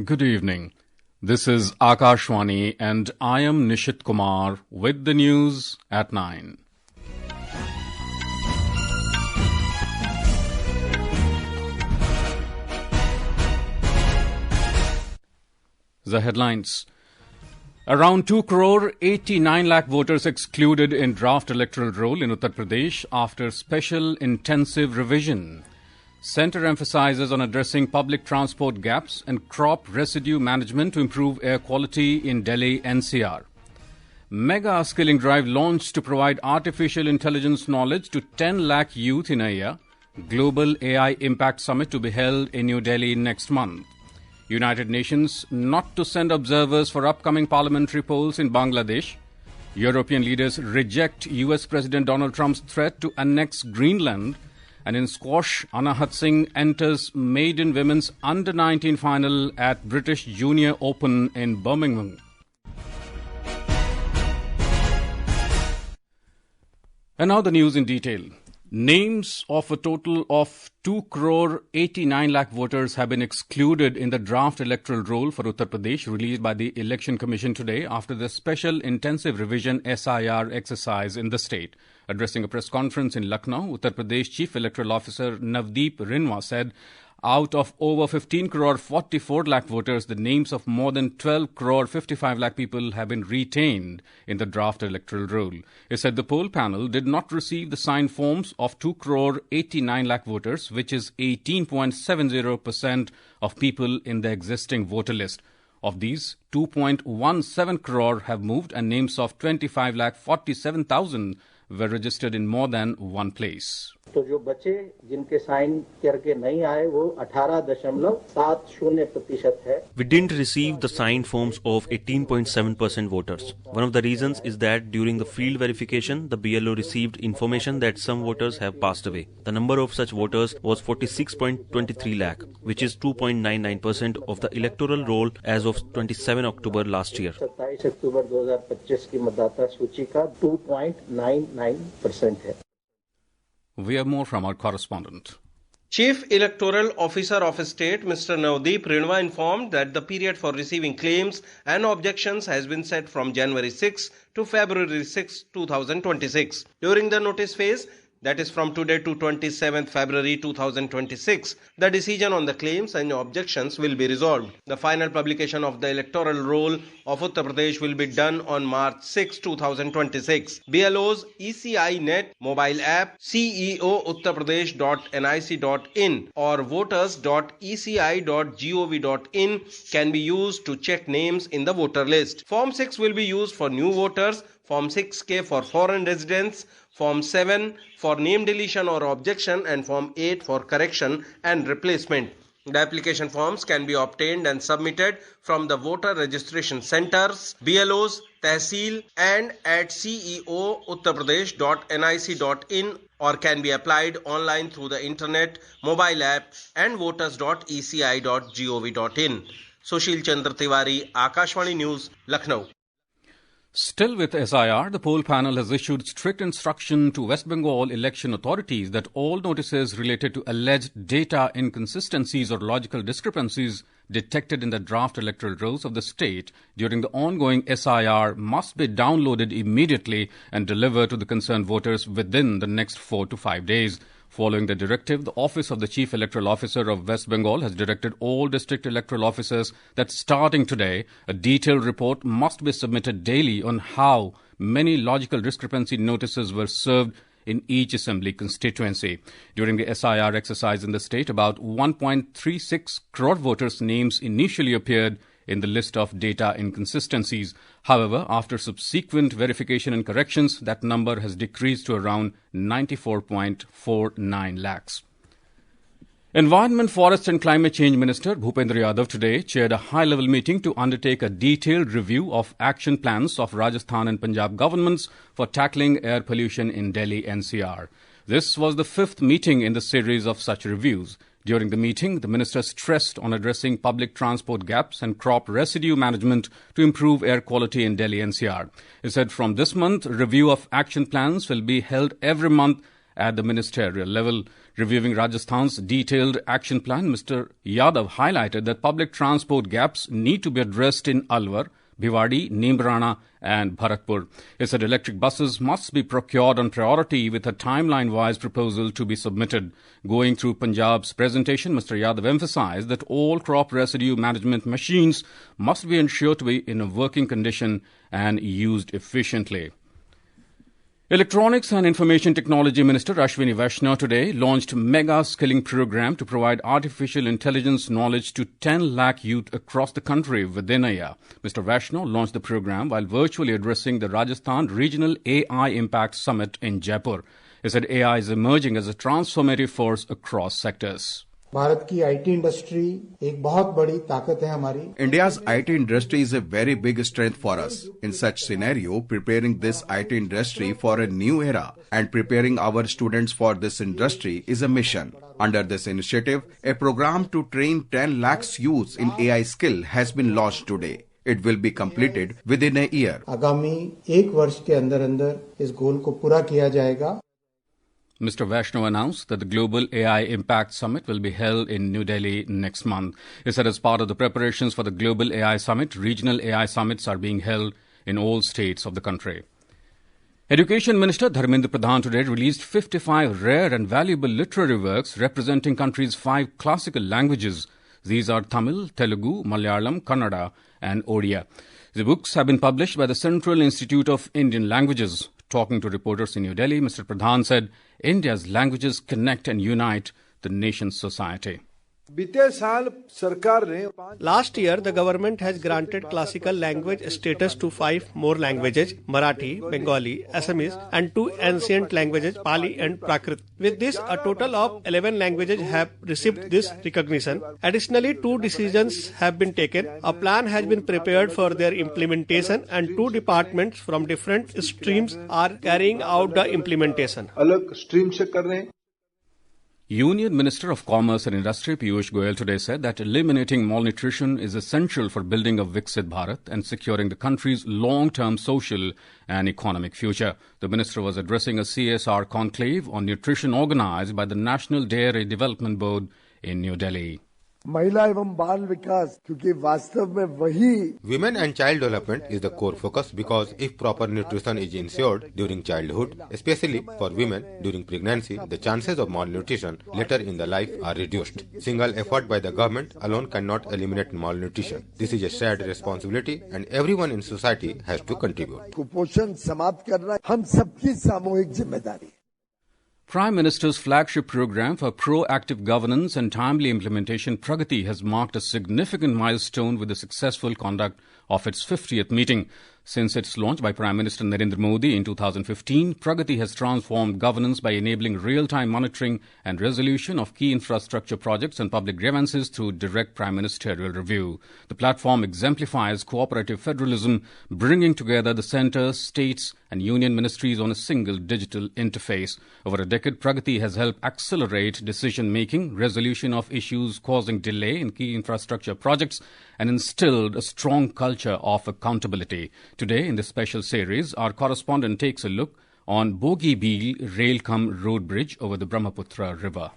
Good evening. This is Akashwani and I am Nishit Kumar with the news at 9. The headlines. Around 2 crore 89 lakh voters excluded in draft electoral roll in Uttar Pradesh after special intensive revision. Centre emphasises on addressing public transport gaps and crop residue management to improve air quality in Delhi-NCR. Mega skilling drive launched to provide artificial intelligence knowledge to 10 lakh youth in a year. Global AI Impact Summit to be held in New Delhi next month. United Nations not to send observers for upcoming parliamentary polls in Bangladesh. European leaders reject US President Donald Trump's threat to annex Greenland. And in squash, Anahat Singh enters maiden women's under-19 final at British Junior Open in Birmingham. And now the news in detail. Names of a total of 2 crore 89 lakh voters have been excluded in the draft electoral roll for Uttar Pradesh released by the Election Commission today after the special intensive revision SIR exercise in the state. Addressing a press conference in Lucknow, Uttar Pradesh Chief Electoral Officer Navdeep Rinwa said, out of over 15 crore 44 lakh voters, the names of more than 12 crore 55 lakh people have been retained in the draft electoral roll. He said the poll panel did not receive the signed forms of 2 crore 89 lakh voters, which is 18.70% of people in the existing voter list. Of these, 2.17 crore have moved and names of 25 lakh 47,000 were registered in more than one place. तो जो बचे जिनके sign करके नहीं आए वो 18.70% है. We didn't receive the signed forms of 18.7% voters. One of the reasons is that during the field verification, the BLO received information that some voters have passed away. The number of such voters was 46.23 lakh, which is 2.99% of the electoral roll as of 27 October last year. 27 अक्टूबर 2025 की मतदाता सूची का 2.99% है. We have more from our correspondent. Chief Electoral Officer of State Mr. Navdeep Rinwa informed that the period for receiving claims and objections has been set from January 6 to February 6, 2026. During the notice phase, that is from today to 27th February 2026, the decision on the claims and objections will be resolved. The final publication of the electoral roll of Uttar Pradesh will be done on March 6, 2026. BLO's ECI Net mobile app, ceouttarpradesh.nic.in or voters.eci.gov.in can be used to check names in the voter list. Form 6 will be used for new voters, Form 6K for foreign residents, Form 7 for name deletion or objection, and Form 8 for correction and replacement. The application forms can be obtained and submitted from the voter registration centers, BLOs, Tehsil and at ceouttarpradesh.nic.in or can be applied online through the internet, mobile app and voters.eci.gov.in. Sushil Chandra Tiwari, Akashwani News, Lucknow. Still with SIR, the poll panel has issued strict instruction to West Bengal election authorities that all notices related to alleged data inconsistencies or logical discrepancies detected in the draft electoral rolls of the state during the ongoing SIR must be downloaded immediately and delivered to the concerned voters within the next 4 to 5 days. Following the directive, the Office of the Chief Electoral Officer of West Bengal has directed all district electoral officers that starting today, a detailed report must be submitted daily on how many logical discrepancy notices were served in each assembly constituency. During the SIR exercise in the state, about 1.36 crore voters' names initially appeared in the list of data inconsistencies. However, after subsequent verification and corrections, that number has decreased to around 94.49 lakhs. Environment, Forest and Climate Change Minister Bhupendra Yadav today chaired a high-level meeting to undertake a detailed review of action plans of Rajasthan and Punjab governments for tackling air pollution in Delhi-NCR. This was the 5th meeting in the series of such reviews. During the meeting, the minister stressed on addressing public transport gaps and crop residue management to improve air quality in Delhi-NCR. He said from this month, a review of action plans will be held every month at the ministerial level. Reviewing Rajasthan's detailed action plan, Mr. Yadav highlighted that public transport gaps need to be addressed in Alwar, Bhiwadi, Nimbrana and Bharatpur. He said electric buses must be procured on priority with a timeline-wise proposal to be submitted. Going through Punjab's presentation, Mr. Yadav emphasized that all crop residue management machines must be ensured to be in a working condition and used efficiently. Electronics and Information Technology Minister Ashwini Vaishnaw today launched mega skilling program to provide artificial intelligence knowledge to 10 lakh youth across the country within a year. Mr. Vaishnaw launched the program while virtually addressing the Rajasthan Regional AI Impact Summit in Jaipur. He said AI is emerging as a transformative force across sectors. Bharat की IT industry एक बहुत बड़ी ताकत है हमारी. India's IT industry is a very big strength for us. In such scenario, preparing this IT industry for a new era and preparing our students for this industry is a mission. Under this initiative, a program to train 10 lakhs youths in AI skill has been launched today. It will be completed within a year. आगामी एक वर्ष के अंदर इस गोल को पूरा किया जाएगा. Mr. Vaishnaw announced that the Global AI Impact Summit will be held in New Delhi next month. He said as part of the preparations for the Global AI Summit, regional AI summits are being held in all states of the country. Education Minister Dharmendra Pradhan today released 55 rare and valuable literary works representing country's 5 classical languages. These are Tamil, Telugu, Malayalam, Kannada and Odia. The books have been published by the Central Institute of Indian Languages. Talking to reporters in New Delhi, Mr. Pradhan said India's languages connect and unite the nation's society. Last year, the government has granted classical language status to 5 more languages, Marathi, Bengali, Assamese and 2 ancient languages, Pali and Prakrit. With this, a total of 11 languages have received this recognition. Additionally, 2 decisions have been taken. A plan has been prepared for their implementation and 2 departments from different streams are carrying out the implementation. Union Minister of Commerce and Industry Piyush Goyal today said that eliminating malnutrition is essential for building a Viksit Bharat and securing the country's long-term social and economic future. The minister was addressing a CSR conclave on nutrition organized by the National Dairy Development Board in New Delhi. महिला एवं बाल विकास क्योंकि वास्तव में वही Women and child development is the core focus because if proper nutrition is ensured during childhood, especially for women during pregnancy, the chances of malnutrition later in the life are reduced. Single effort by the government alone cannot eliminate malnutrition. This is a shared responsibility and everyone in society has to contribute. कुपोषण समाप्त करना हम सबकी सामूहिक जिम्मेदारी. Prime Minister's flagship program for proactive governance and timely implementation, Pragati, has marked a significant milestone with the successful conduct of its 50th meeting. Since its launch by Prime Minister Narendra Modi in 2015, Pragati has transformed governance by enabling real-time monitoring and resolution of key infrastructure projects and public grievances through direct prime ministerial review. The platform exemplifies cooperative federalism, bringing together the centre, states and union ministries on a single digital interface. Over a decade, Pragati has helped accelerate decision-making, resolution of issues causing delay in key infrastructure projects, and instilled a strong culture of accountability. Today, in this special series, our correspondent takes a look on Bogibeel Rail-cum-Road Bridge over the Brahmaputra River.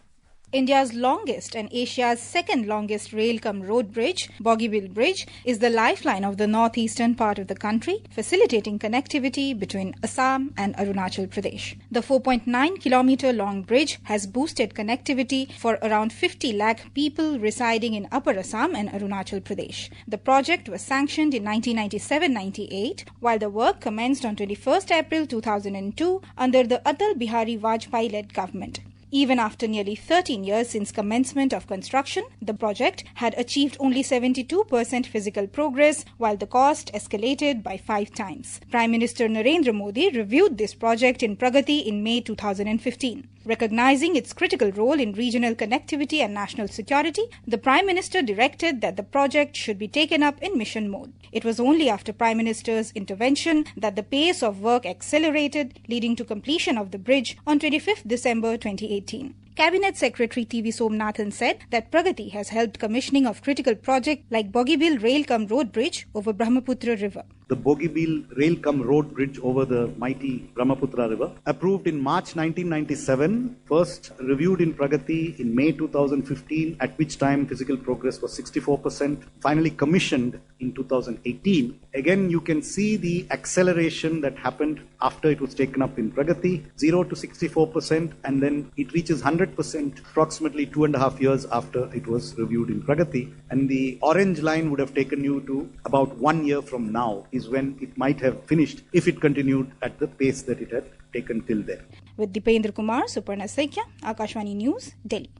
India's longest and Asia's second longest rail-cum-road bridge, Bogibeel Bridge, is the lifeline of the northeastern part of the country, facilitating connectivity between Assam and Arunachal Pradesh. The 4.9-kilometer long bridge has boosted connectivity for around 50 lakh people residing in Upper Assam and Arunachal Pradesh. The project was sanctioned in 1997-98, while the work commenced on 21st April 2002 under the Atal Bihari Vajpayee-led government. Even after nearly 13 years since commencement of construction, the project had achieved only 72% physical progress, while the cost escalated by 5 times. Prime Minister Narendra Modi reviewed this project in Pragati in May 2015. Recognizing its critical role in regional connectivity and national security, the Prime Minister directed that the project should be taken up in mission mode. It was only after Prime Minister's intervention that the pace of work accelerated, leading to completion of the bridge on 25th December 2018. Cabinet Secretary TV Somnathan said that Pragati has helped commissioning of critical projects like Bogeybill Rail-cum-Road Bridge over Brahmaputra River. The Bogeybill Rail-cum-Road Bridge over the mighty Brahmaputra River, approved in March 1997, first reviewed in Pragati in May 2015, at which time physical progress was 64%, finally commissioned in 2018. Again, you can see the acceleration that happened after it was taken up in Pragati, 0 to 64%, and then it reaches 100% approximately 2.5 years after it was reviewed in Pragati. And the orange line would have taken you to about 1 year from now is when it might have finished if it continued at the pace that it had taken till then. With Dipendra Kumar, Suparna Saikia, Akashvani News, Delhi.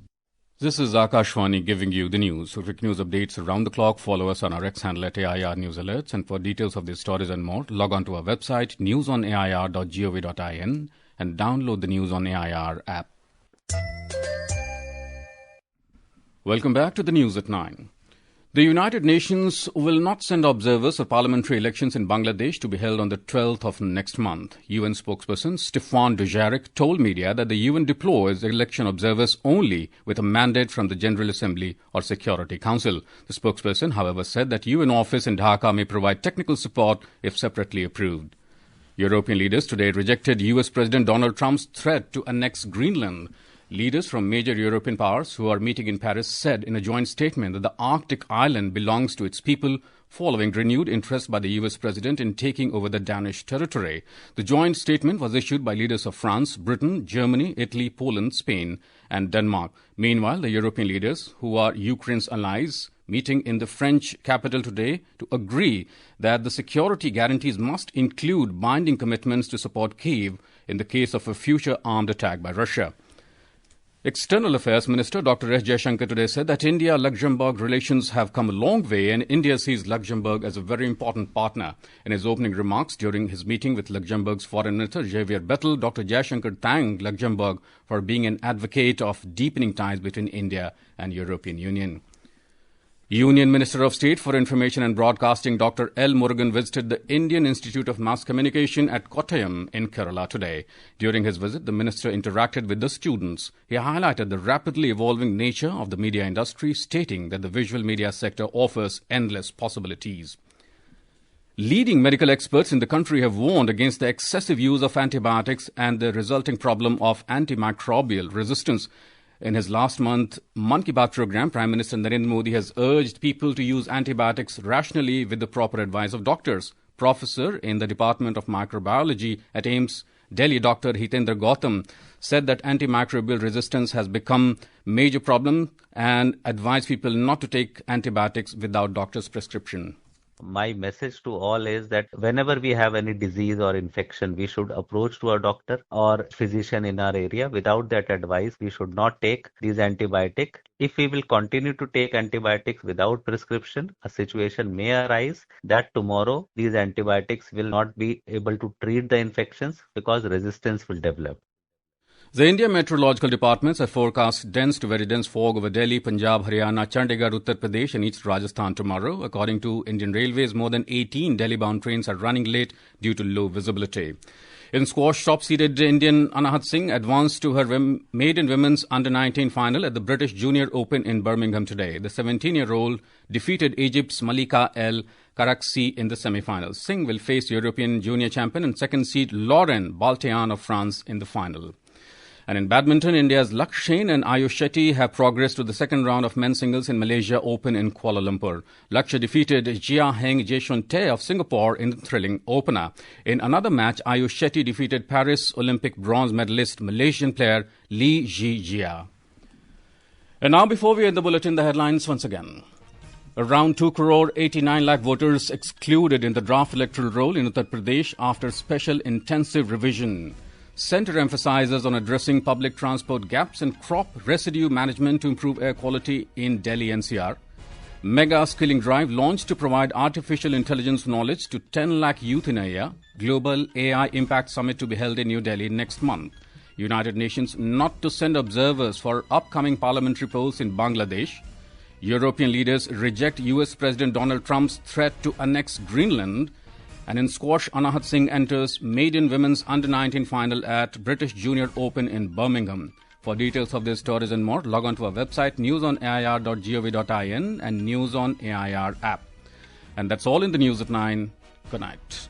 This is Akashvani giving you the news. For quick news updates around the clock, follow us on our X handle at AIR News Alerts. And for details of these stories and more, log on to our website, newsonair.gov.in, and download the News on AIR app. Welcome back to the news at 9. The United Nations will not send observers for parliamentary elections in Bangladesh to be held on the 12th of next month. UN spokesperson Stefan Dujarric told media that the UN deploys election observers only with a mandate from the General Assembly or Security Council. The spokesperson, however, said that UN office in Dhaka may provide technical support if separately approved. European leaders today rejected US President Donald Trump's threat to annex Greenland. Leaders from major European powers who are meeting in Paris said in a joint statement that the Arctic island belongs to its people following renewed interest by the US president in taking over the Danish territory. The joint statement was issued by leaders of France, Britain, Germany, Italy, Poland, Spain and Denmark. Meanwhile, the European leaders, who are Ukraine's allies, meeting in the French capital today to agree that the security guarantees must include binding commitments to support Kyiv in the case of a future armed attack by Russia. External Affairs Minister Dr. S. Jaishankar today said that India-Luxembourg relations have come a long way and India sees Luxembourg as a very important partner. In his opening remarks during his meeting with Luxembourg's Foreign Minister Xavier Bettel, Dr. Jaishankar thanked Luxembourg for being an advocate of deepening ties between India and European Union. Union Minister of State for Information and Broadcasting Dr. L. Murugan visited the Indian Institute of Mass Communication at Kottayam in Kerala today. During his visit, the minister interacted with the students. He highlighted the rapidly evolving nature of the media industry, stating that the visual media sector offers endless possibilities. Leading medical experts in the country have warned against the excessive use of antibiotics and the resulting problem of antimicrobial resistance. In his last month Mann Ki Baat program, Prime Minister Narendra Modi has urged people to use antibiotics rationally with the proper advice of doctors. Professor in the Department of Microbiology at AIIMS, Delhi, Dr. Hitendra Gautam, said that antimicrobial resistance has become a major problem and advised people not to take antibiotics without doctor's prescription. My message to all is that whenever we have any disease or infection, we should approach to a doctor or physician in our area. Without that advice, we should not take these antibiotics. If we will continue to take antibiotics without prescription, a situation may arise that tomorrow these antibiotics will not be able to treat the infections because resistance will develop. The Indian Meteorological Departments have forecast dense to very dense fog over Delhi, Punjab, Haryana, Chandigarh, Uttar Pradesh and East Rajasthan tomorrow. According to Indian Railways, more than 18 Delhi-bound trains are running late due to low visibility. In squash, top-seeded Indian Anahat Singh advanced to her maiden women's under-19 final at the British Junior Open in Birmingham today. The 17-year-old defeated Egypt's Malika El Karaksi in the semi-finals. Singh will face European junior champion and second seed Lauren Baltean of France in the final. And in badminton, India's Lakh and Ayush Shetty have progressed to the second round of men's singles in Malaysia Open in Kuala Lumpur. Lakshya defeated Jia Heng Jaeshunte of Singapore in the thrilling opener. In another match, Ayush Shetty defeated Paris Olympic bronze medalist Malaysian player Lee Ji Jia. And now, before we end the bulletin, the headlines once again. Around 2 crore 89 lakh voters excluded in the draft electoral roll in Uttar Pradesh after special intensive revision. Centre emphasises on addressing public transport gaps and crop residue management to improve air quality in Delhi-NCR. Mega skilling drive launched to provide artificial intelligence knowledge to 10 lakh youth in a year. Global AI Impact Summit to be held in New Delhi next month. United Nations not to send observers for upcoming parliamentary polls in Bangladesh. European leaders reject US President Donald Trump's threat to annex Greenland. And in squash, Anahat Singh enters maiden women's under-19 final at British Junior Open in Birmingham. For details of these stories and more, log on to our website newsonair.gov.in and News on AIR app. And that's all in the news at 9. Good night.